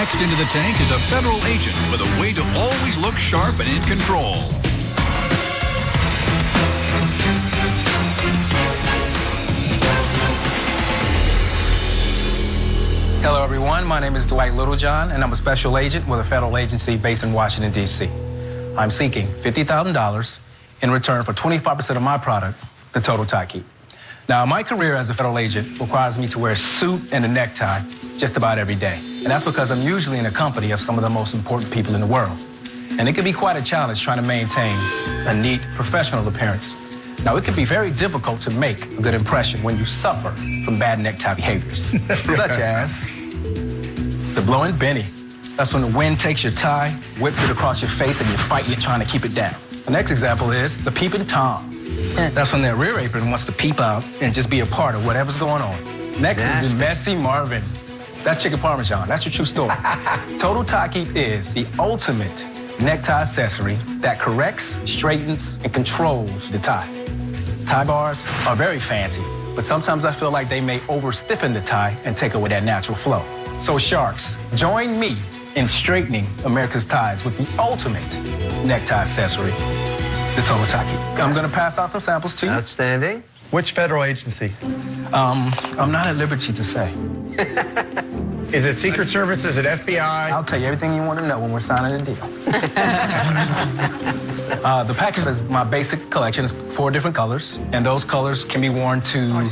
Next into the tank is a federal agent with a way to always look sharp and in control. Hello, everyone. My name is Dwight Littlejohn, and I'm a special agent with a federal agency based in Washington, D.C. I'm seeking $50,000 in return for 25% of my product, the Total Tie Keep. Now, my career as a federal agent requires me to wear a suit and a necktie just about every day. And that's because I'm usually in the company of some of the most important people in the world. And it can be quite a challenge trying to maintain a neat, professional appearance. Now, it can be very difficult to make a good impression when you suffer from bad necktie behaviors, such as the blowing Benny. That's when the wind takes your tie, whips it across your face, and you're trying to keep it down. The next example is the peeping Tom. That's when that rear apron wants to peep out and just be a part of whatever's going on. Next is the messy Marvin. That's chicken parmesan. That's your true story. Total Tie Keep is the ultimate necktie accessory that corrects, straightens, and controls the tie. Tie bars are very fancy, but sometimes I feel like they may over-stiffen the tie and take away that natural flow. So Sharks, join me in straightening America's ties with the ultimate necktie accessory, the Total Tie Keep. I'm gonna pass out some samples to you. Outstanding. Which federal agency? I'm not at liberty to say. Is it Secret Service? Is it FBI? I'll tell you everything you want to know when we're signing a deal. The package is my basic collection. It's 4 different colors, and those colors can be worn to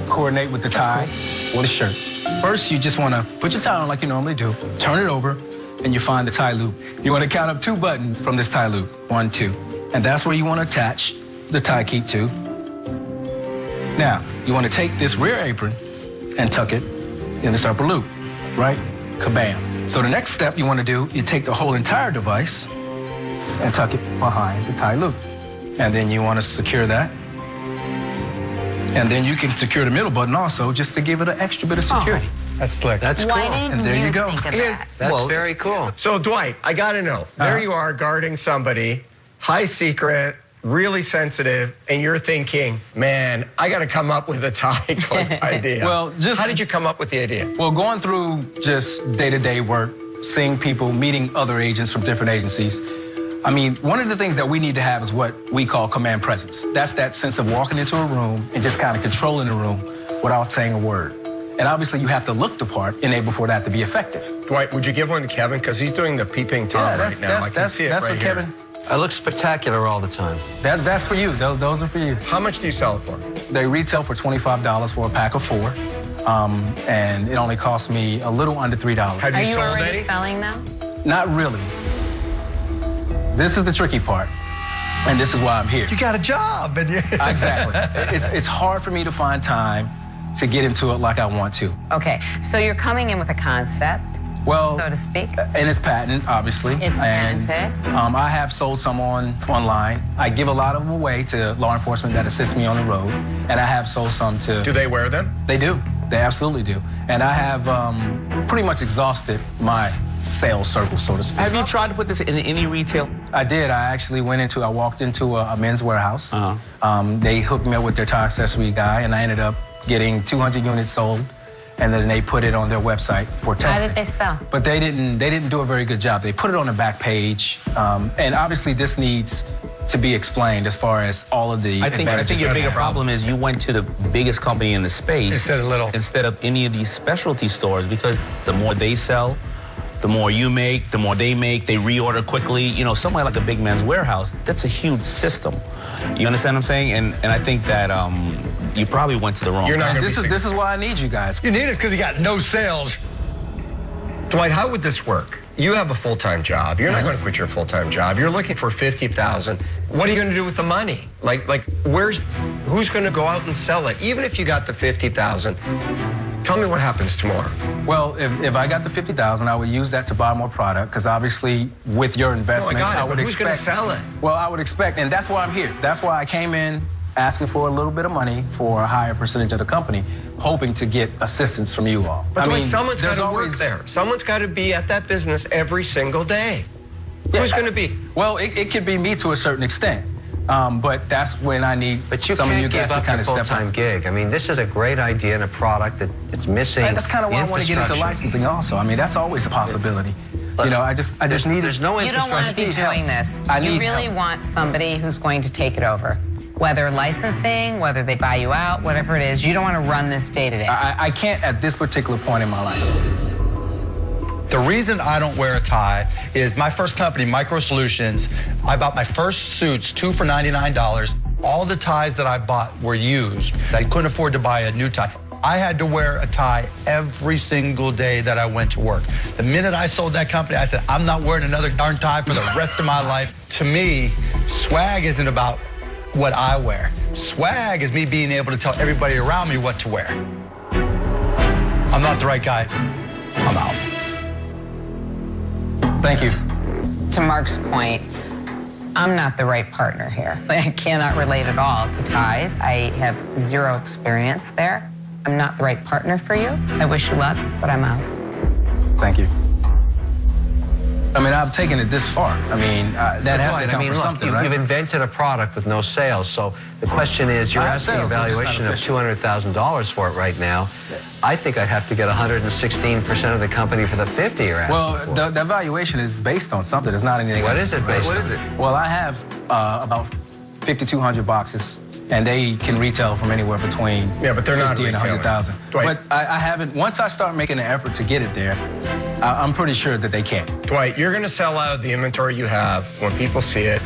coordinate with the tie or the shirt. First, you just want to put your tie on like you normally do, turn it over, and you find the tie loop. You want to count up 2 buttons from this tie loop, 1, 2. And that's where you want to attach the tie keep to. Now, you want to take this rear apron and tuck it in this upper loop, right? Kabam. So the next step you want to do, you take the whole entire device and tuck it behind the tie loop. And then you want to secure that. And then you can secure the middle button also, just to give it an extra bit of security. That's slick. That's cool. Why didn't And there you go. think of that? That's very cool. So, Dwight, I got to know. There you are guarding somebody, high secret, really sensitive, and you're thinking, man, I got to come up with a tie clip idea. Well, How did you come up with the idea? Well, going through just day-to-day work, seeing people, meeting other agents from different agencies, I mean, one of the things that we need to have is what we call command presence. That's that sense of walking into a room and just kind of controlling the room without saying a word. And obviously, you have to look the part in order for that to be effective. Dwight, would you give one to Kevin? Because he's doing the peeping Tom right now. I can see it that's right what here. Kevin. I look spectacular all the time. That's for you. Those are for you. How much do you sell it for? They retail for $25 for a pack of 4, and it only costs me a little under $3. Have Are you you sold already any? selling them? Not really. This is the tricky part, and this is why I'm here. You got a job. And Exactly. It's hard for me to find time to get into it like I want to. Okay, so you're coming in with a concept, Well, so to speak. And it's patent, obviously. It's and, patented. I have sold some online. I give a lot of them away to law enforcement that assist me on the road, and I have sold some to. Do they wear them? They do. They absolutely do. And I have pretty much exhausted my sales circle, so to speak. Have you tried to put this in any retail? I did. I walked into a men's warehouse. They hooked me up with their tie accessory guy, and I ended up getting 200 units sold, and then they put it on their website for testing. How did they sell? But they didn't do a very good job. They put it on the back page, and obviously this needs to be explained as far as all of the I think advantages. your That's bigger the problem. problem is you went to the biggest company in the space Instead of any of these specialty stores, because the more they sell, the more you make, the more they make, they reorder quickly. You know, somewhere like a big man's warehouse, that's a huge system. You understand what I'm saying? And I think that you probably went to the wrong You're not guy. gonna This is why I need you guys. You need us because you got no sales. Dwight, how would this work? You have a full-time job. You're not going to quit your full-time job. You're looking for $50,000. What are you going to do with the money? Like, who's going to go out and sell it? Even if you got the $50,000, tell me what happens tomorrow. Well, if I got the $50,000, I would use that to buy more product, because obviously with your investment, got it, would but who's expect. gonna sell it? Well, I would expect, and that's why I'm here. That's why I came in asking for a little bit of money for a higher percentage of the company, hoping to get assistance from you all. But I Dwight, mean, someone's got there's to always- work there. Someone's got to be at that business every single day. Yeah, Who's going to be? Well, it could be me to a certain extent. But that's when I need But you some of you can't guys give to up kind your of step full-time up. gig. I mean, this is a great idea and a product that it's missing. And that's kind of why I want to get into infrastructure. licensing also. I mean, that's always a possibility. You know, I just need There's no You don't want to be infrastructure. doing this. I You need really help. want somebody who's going to take it over. Whether licensing, whether they buy you out, whatever it is, you don't want to run this day to day. I can't at this particular point in my life. The reason I don't wear a tie is my first company, Micro Solutions, I bought my first suits, 2 for $99. All the ties that I bought were used. I couldn't afford to buy a new tie. I had to wear a tie every single day that I went to work. The minute I sold that company, I said, I'm not wearing another darn tie for the rest of my life. To me, swag isn't about what I wear. Swag is me being able to tell everybody around me what to wear. I'm not the right guy. I'm out. Thank you. To Mark's point, I'm not the right partner here. I cannot relate at all to ties. I have zero experience there. I'm not the right partner for you. I wish you luck, but I'm out. Thank you. I mean, I've taken it this far. I mean, that has to Right, count for look, something, you've right? invented a product with no sales. So the question is, you're I have asking a sales, they're just not valuation of official. $200,000 for it right now. I think I'd have to get 116% of the company for the 50 you're asking Well, for. the valuation is based on something. It's not anything. What is it based What on? is it? Well, I have about 5,200 boxes, and they can retail from anywhere between Yeah, but they're not 50 and retailing. 100,000. Dwight. But I haven't. Once I start making an effort to get it there, I'm pretty sure that they can. Dwight, you're going to sell out the inventory you have when people see it,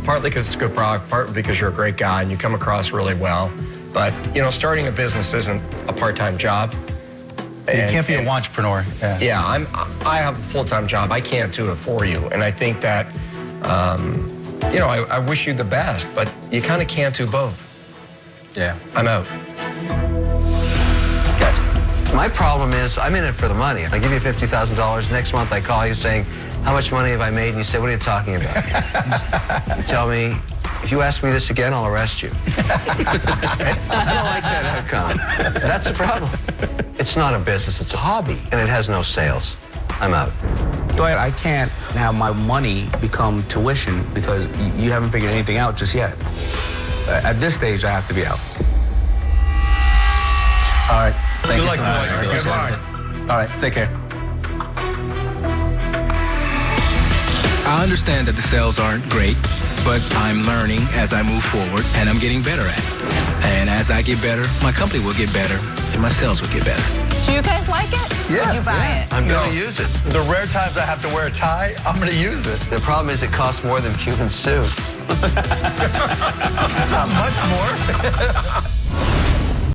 partly because it's a good product, partly because you're a great guy and you come across really well. But, you know, starting a business isn't a part-time job. You can't be an entrepreneur. Yeah, I have a full-time job. I can't do it for you. And I think that, you know, I wish you the best, but you kind of can't do both. Yeah. I'm out. My problem is, I'm in it for the money. I give you $50,000. Next month, I call you saying, how much money have I made? And you say, what are you talking about? You tell me, if you ask me this again, I'll arrest you. I don't like that outcome. That's the problem. It's not a business, it's a hobby, and it has no sales. I'm out. Dwight, I can't have my money become tuition because you haven't figured anything out just yet. At this stage, I have to be out. All right. Thank you luck, so much. Dwight. I Good appreciate luck. it. All right. Take care. I understand that the sales aren't great, but I'm learning as I move forward, and I'm getting better at it. And as I get better, my company will get better, and my sales will get better. Do you guys like it? Yes, Would you buy it? I'm going to use it. The rare times I have to wear a tie, I'm going to use it. The problem is it costs more than Cuban soup. Not much more.